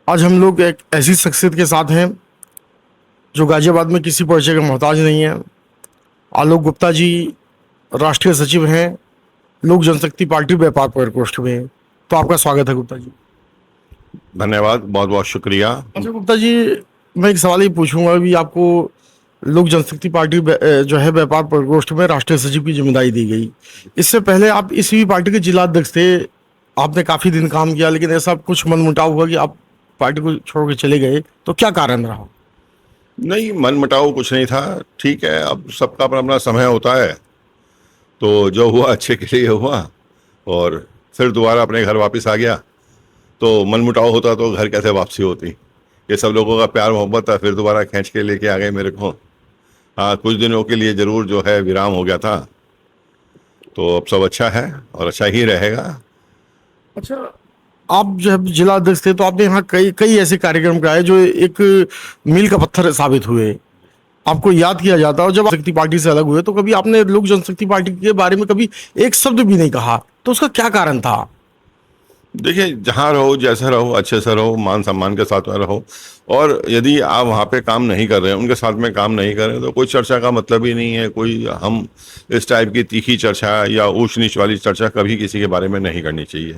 आज हम लोग एक ऐसी शख्सियत के साथ हैं जो गाजियाबाद में किसी परिचय का मोहताज नहीं है। आलोक गुप्ता जी राष्ट्रीय सचिव हैं लोक जनशक्ति पार्टी व्यापार प्रकोष्ठ में। तो आपका स्वागत है गुप्ता जी। धन्यवाद, बहुत बहुत शुक्रिया। अच्छा गुप्ता जी, मैं एक सवाल ही पूछूंगा। अभी आपको लोक जनशक्ति पार्टी जो है व्यापार प्रकोष्ठ में राष्ट्रीय सचिव की जिम्मेदारी दी गई। इससे पहले आप इसी पार्टी के जिला अध्यक्ष थे। आपने काफी दिन काम किया, लेकिन ऐसा कुछ मनमुटाव हुआ कि आप पार्टी को छोड़ के चले गए, तो क्या कारण रहा? नहीं, मन मुटाव कुछ नहीं था। ठीक है, अब सबका अपना अपना समय होता है, तो जो हुआ अच्छे के लिए हुआ और फिर दोबारा अपने घर वापस आ गया। तो मन मुटाव होता तो घर कैसे वापसी होती। ये सब लोगों का प्यार मोहब्बत था, फिर दोबारा खींच के लेके आ गए मेरे को। हाँ, कुछ दिनों के लिए ज़रूर जो है विराम हो गया था, तो अब सब अच्छा है और अच्छा ही रहेगा। अच्छा, आप जब जिला अध्यक्ष थे तो आपने यहाँ कई कई ऐसे कार्यक्रम कराए जो एक मील का पत्थर साबित हुए। आपको याद किया जाता है। और जब आप शक्ति पार्टी से अलग हुए तो कभी आपने लोक जनशक्ति पार्टी के बारे में कभी एक शब्द भी नहीं कहा, तो उसका क्या कारण था? देखिए, जहाँ रहो, जैसे रहो, अच्छे से रहो, मान सम्मान के साथ में रहो। और यदि आप वहाँ पे काम नहीं कर रहे हैं, उनके साथ में काम नहीं कर रहे हैं, तो कोई चर्चा का मतलब ही नहीं है। कोई हम इस टाइप की तीखी चर्चा या ऊंच नीच वाली चर्चा कभी किसी के बारे में नहीं करनी चाहिए।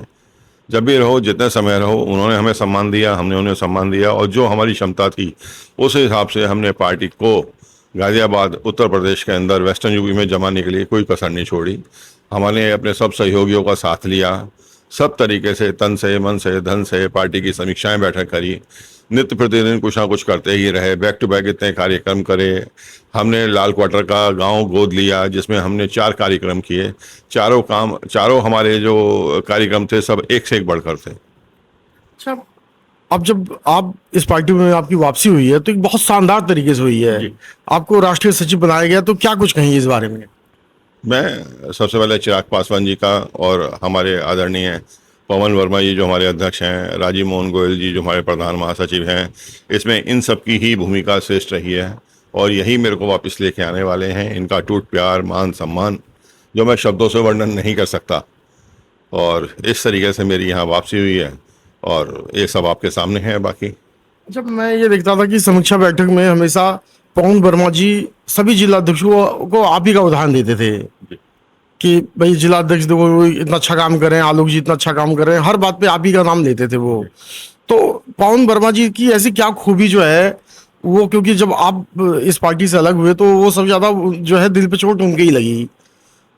जब भी रहो, जितने समय रहो, उन्होंने हमें सम्मान दिया, हमने उन्हें सम्मान दिया, और जो हमारी क्षमता थी उस हिसाब से हमने पार्टी को गाज़ियाबाद उत्तर प्रदेश के अंदर वेस्टर्न यूपी में जमाने के लिए कोई कसर नहीं छोड़ी। हमने अपने सब सहयोगियों का साथ लिया, सब तरीके से तन से मन से धन से पार्टी की समीक्षाएं बैठक करी, नित्य प्रतिदिन कुछ ना कुछ करते ही रहे, बैक टू बैक इतने कार्यक्रम करे। हमने लाल क्वार्टर का गांव गोद लिया, जिसमें हमने 4 कार्यक्रम किए। चारों हमारे जो कार्यक्रम थे सब एक से एक बढ़कर थे। अच्छा, अब जब आप इस पार्टी में आपकी वापसी हुई है तो एक बहुत शानदार तरीके से हुई है। जी। आपको राष्ट्रीय सचिव बनाया गया, तो क्या कुछ कहेंगे इस बारे में? मैं सबसे पहले चिराग पासवान जी का और हमारे आदरणीय पवन वर्मा जी जो हमारे अध्यक्ष हैं, राजीव मोहन गोयल जी जो हमारे प्रधान महासचिव हैं, इसमें इन सब की ही भूमिका श्रेष्ठ रही है और यही मेरे को वापस लेके आने वाले हैं। इनका टूट प्यार, मान सम्मान जो मैं शब्दों से वर्णन नहीं कर सकता, और इस तरीके से मेरी यहाँ वापसी हुई है और ये सब आपके सामने है। बाकी जब मैं ये देखता था कि समीक्षा बैठक में हमेशा पवन वर्मा जी सभी जिला अध्यक्षों को आप ही का उदाहरण देते थे कि भाई जिला अध्यक्ष देखो वो इतना अच्छा काम कर रहे हैं, आलोक जी इतना अच्छा काम कर रहे हैं, हर बात पे आप ही का नाम लेते थे वो। तो पवन वर्मा जी की ऐसी क्या खूबी जो है वो, क्योंकि जब आप इस पार्टी से अलग हुए तो वो सबसे ज्यादा जो है दिल पे चोट उनके ही लगी।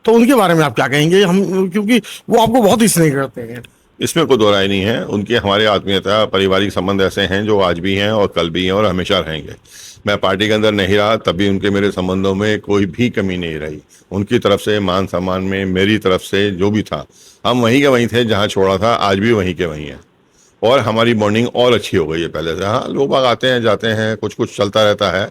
तो उनके बारे में आप क्या कहेंगे? हम क्योंकि वो आपको बहुत ही स्नेह करते हैं। इसमें कोई दो राय नहीं है। उनके हमारे आत्मीयता, पारिवारिक संबंध ऐसे हैं जो आज भी हैं और कल भी हैं और हमेशा रहेंगे। मैं पार्टी के अंदर नहीं रहा तब भी उनके मेरे संबंधों में कोई भी कमी नहीं रही। उनकी तरफ से मान सम्मान में, मेरी तरफ से जो भी था, हम वहीं के वहीं थे जहाँ छोड़ा था, आज भी वहीं के वहीं हैं। और हमारी बॉन्डिंग और अच्छी हो गई है पहले से। हाँ, लोग बाग आते हैं जाते हैं, कुछ कुछ चलता रहता है,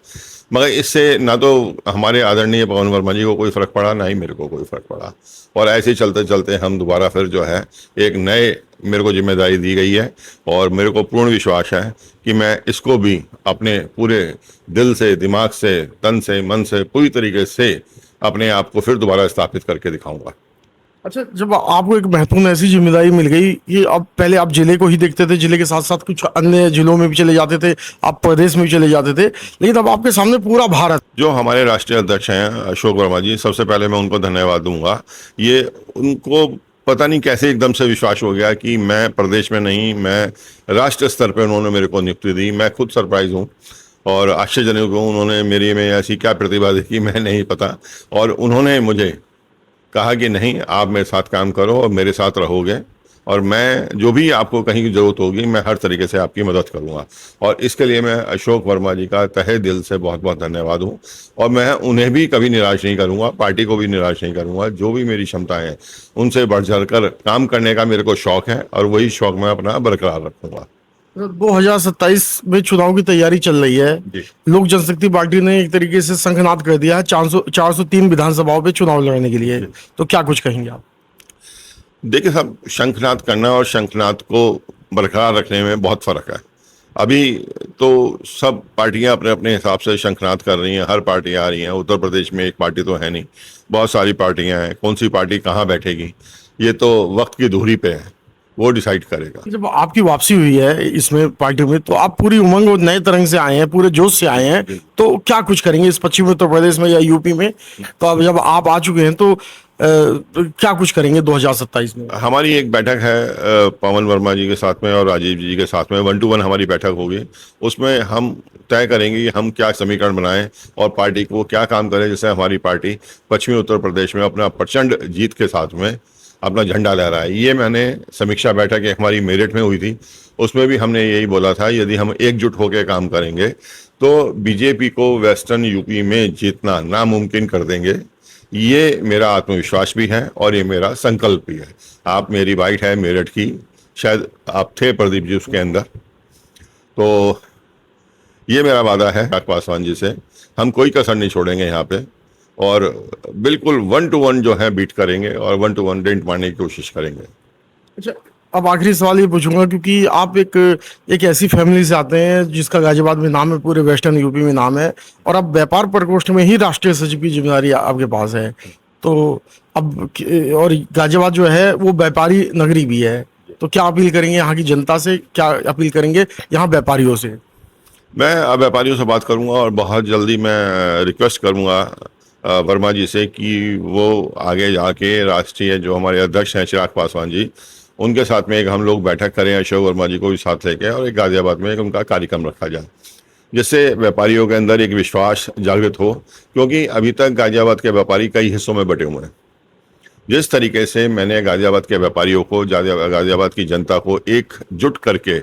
मगर इससे ना तो हमारे आदरणीय पवन वर्मा जी को कोई फ़र्क पड़ा, ना ही मेरे को कोई फ़र्क पड़ा। और ऐसे ही चलते चलते हम दोबारा फिर जो है एक नए मेरे को जिम्मेदारी दी गई है और मेरे को पूर्ण विश्वास है कि मैं इसको भी अपने पूरे दिल से, दिमाग से, तन से, मन से पूरी तरीके से अपने आप को फिर दोबारा स्थापित करके दिखाऊंगा। अच्छा, जब आपको एक महत्वपूर्ण ऐसी जिम्मेदारी मिल गई कि अब पहले आप जिले को ही देखते थे, जिले के साथ साथ कुछ अन्य जिलों में भी चले जाते थे, आप प्रदेश में भी चले जाते थे, लेकिन अब आपके सामने पूरा भारत। जो हमारे राष्ट्रीय अध्यक्ष हैं अशोक वर्मा जी, सबसे पहले मैं उनको धन्यवाद दूंगा। ये उनको पता नहीं कैसे एकदम से विश्वास हो गया कि मैं प्रदेश में नहीं, मैं राष्ट्रीय स्तर पर उन्होंने मेरे को नियुक्ति दी। मैं खुद सरप्राइज हूँ और आश्चर्यजनक हूँ। उन्होंने मेरी में ऐसी क्या प्रतिभा देखी मैं नहीं पता, और उन्होंने मुझे कहा कि नहीं, आप मेरे साथ काम करो और मेरे साथ रहोगे, और मैं जो भी आपको कहीं की ज़रूरत होगी मैं हर तरीके से आपकी मदद करूंगा। और इसके लिए मैं अशोक वर्मा जी का तहे दिल से बहुत बहुत धन्यवाद हूं, और मैं उन्हें भी कभी निराश नहीं करूंगा, पार्टी को भी निराश नहीं करूंगा। जो भी मेरी क्षमताएं हैं उनसे बढ़ चढ़ कर काम करने का मेरे को शौक है और वही शौक मैं अपना बरकरार रखूंगा। 2027 में चुनाव की तैयारी चल रही है। जी। लोक जनशक्ति पार्टी ने एक तरीके से शंखनाद कर दिया है 403 विधानसभाओं पे चुनाव लड़ने के लिए, तो क्या कुछ कहेंगे आप? देखिए साहब, शंखनाद करना और शंखनाद को बरकरार रखने में बहुत फ़र्क है। अभी तो सब पार्टियां अपने अपने हिसाब से शंखनाद कर रही हैं, हर पार्टी आ रही हैं। उत्तर प्रदेश में एक पार्टी तो है नहीं, बहुत सारी पार्टियां हैं। कौन सी पार्टी कहाँ बैठेगी ये तो वक्त की धूरी पे है। वो डिसाइड करेगा। जब आपकी वापसी हुई है इसमें पार्टी में, तो आप पूरी उमंग और नए तरंग से आए हैं, पूरे जोश से आए हैं, तो क्या कुछ करेंगे इस पश्चिमी उत्तर प्रदेश में या यूपी में? तो अब जब आप आ चुके हैं तो क्या कुछ करेंगे 2027 में? हमारी एक बैठक है पवन वर्मा जी के साथ में और राजीव जी के साथ में 1-to-1 हमारी बैठक होगी। उसमें हम तय करेंगे कि हम क्या समीकरण बनाएं और पार्टी को क्या काम करें, जिससे हमारी पार्टी पश्चिमी उत्तर प्रदेश में अपना प्रचंड जीत के साथ में अपना झंडा लहराए। ये मैंने समीक्षा बैठक एक हमारी मेरठ में हुई थी, उसमें भी हमने यही बोला था, यदि हम एकजुट होकर काम करेंगे तो बीजेपी को वेस्टर्न यूपी में जीतना नामुमकिन कर देंगे। ये मेरा आत्मविश्वास भी है और ये मेरा संकल्प भी है। आप मेरी बाइट है मेरठ की, शायद आप थे प्रदीप जी उसके अंदर, तो ये मेरा वादा है चिराग पासवान जी से, हम कोई कसर नहीं छोड़ेंगे यहाँ पे और बिल्कुल 1-to-1 जो है बीट करेंगे और 1-to-1 डेंट मारने की कोशिश करेंगे। अच्छा, अब आखिरी सवाल ये पूछूंगा, क्योंकि आप एक ऐसी फैमिली से आते हैं जिसका गाजियाबाद में नाम है, पूरे वेस्टर्न यूपी में नाम है, और अब व्यापार प्रकोष्ठ में ही राष्ट्रीय सचिव की जिम्मेदारी आपके पास है। तो अब और गाजियाबाद जो है वो व्यापारी नगरी भी है, तो क्या अपील करेंगे यहाँ की जनता से, क्या अपील करेंगे यहाँ व्यापारियों से? मैं व्यापारियों से बात करूंगा और बहुत जल्दी मैं रिक्वेस्ट करूंगा वर्मा जी से कि वो आगे जाके राष्ट्रीय जो हमारे अध्यक्ष हैं चिराग पासवान जी, उनके साथ में एक हम लोग बैठक करें, अशोक वर्मा जी को भी साथ लेके, और एक गाजियाबाद में एक उनका कार्यक्रम रखा जाए, जिससे व्यापारियों के अंदर एक विश्वास जागृत हो। क्योंकि अभी तक गाजियाबाद के व्यापारी कई हिस्सों में बटे हुए हैं। जिस तरीके से मैंने गाजियाबाद के व्यापारियों को, गाजियाबाद की जनता को एकजुट करके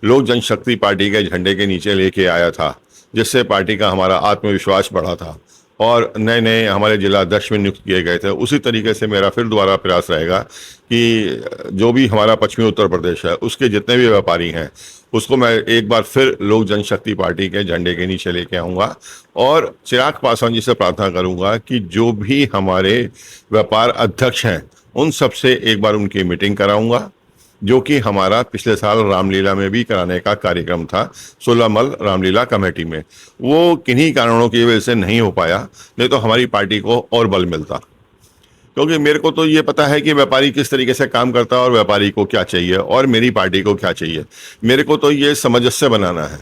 लोक जनशक्ति पार्टी के झंडे के नीचे लेके आया था, जिससे पार्टी का हमारा आत्मविश्वास बढ़ा था और नए नए हमारे जिला अध्यक्ष में नियुक्त किए गए थे, उसी तरीके से मेरा फिर दोबारा प्रयास रहेगा कि जो भी हमारा पश्चिमी उत्तर प्रदेश है उसके जितने भी व्यापारी हैं उसको मैं एक बार फिर लोक जनशक्ति पार्टी के झंडे के नीचे लेके आऊँगा और चिराग पासवान जी से प्रार्थना करूँगा कि जो भी हमारे व्यापार अध्यक्ष हैं उन सबसे एक बार उनकी मीटिंग कराऊँगा, जो कि हमारा पिछले साल रामलीला में भी कराने का कार्यक्रम था, 16 मल रामलीला कमेटी में। वो किन्हीं कारणों की वजह से नहीं हो पाया, नहीं तो हमारी पार्टी को और बल मिलता। क्योंकि मेरे को तो ये पता है कि व्यापारी किस तरीके से काम करता है और व्यापारी को क्या चाहिए और मेरी पार्टी को क्या चाहिए। मेरे को तो ये सामंजस्य बनाना है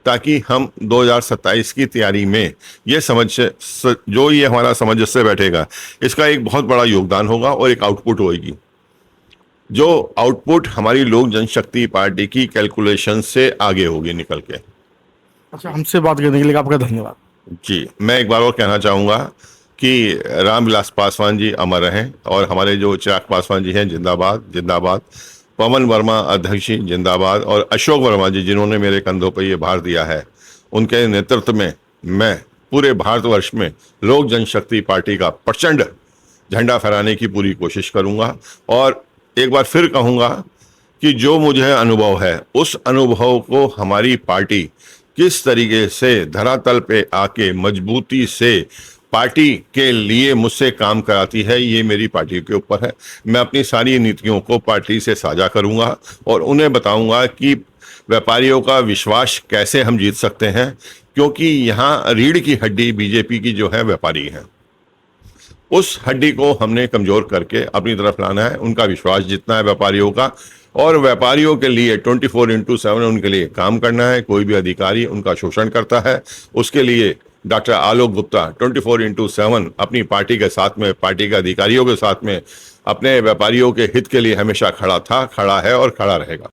ताकि हम 2027 की तैयारी में ये जो ये हमारा सामंजस्य बैठेगा, इसका एक बहुत बड़ा योगदान होगा और एक आउटपुट होगी, जो आउटपुट हमारी लोक जनशक्ति पार्टी की कैलकुलेशन से आगे होगी निकल के। अच्छा, हमसे बात करने के लिए आपका धन्यवाद जी। मैं एक बार और कहना चाहूँगा कि रामविलास पासवान जी अमर रहें और हमारे जो चिराग पासवान जी हैं जिंदाबाद जिंदाबाद, पवन वर्मा अध्यक्ष जी जिंदाबाद, और अशोक वर्मा जी जिन्होंने मेरे कंधों पर ये भार दिया है, उनके नेतृत्व में मैं पूरे भारतवर्ष में लोक जनशक्ति पार्टी का प्रचंड झंडा फहराने की पूरी कोशिश करूँगा। और एक बार फिर कहूँगा कि जो मुझे अनुभव है उस अनुभव को हमारी पार्टी किस तरीके से धरातल पे आके मजबूती से पार्टी के लिए मुझसे काम कराती है, ये मेरी पार्टी के ऊपर है। मैं अपनी सारी नीतियों को पार्टी से साझा करूँगा और उन्हें बताऊँगा कि व्यापारियों का विश्वास कैसे हम जीत सकते हैं, क्योंकि यहाँ रीढ़ की हड्डी बीजेपी की जो है व्यापारी है। उस हड्डी को हमने कमजोर करके अपनी तरफ लाना है, उनका विश्वास जीतना है व्यापारियों का, और व्यापारियों के लिए 24/7 उनके लिए काम करना है। कोई भी अधिकारी उनका शोषण करता है, उसके लिए डॉक्टर आलोक गुप्ता 24/7 अपनी पार्टी के साथ में, पार्टी के अधिकारियों के साथ में, अपने व्यापारियों के हित के लिए हमेशा खड़ा था, खड़ा है और खड़ा रहेगा।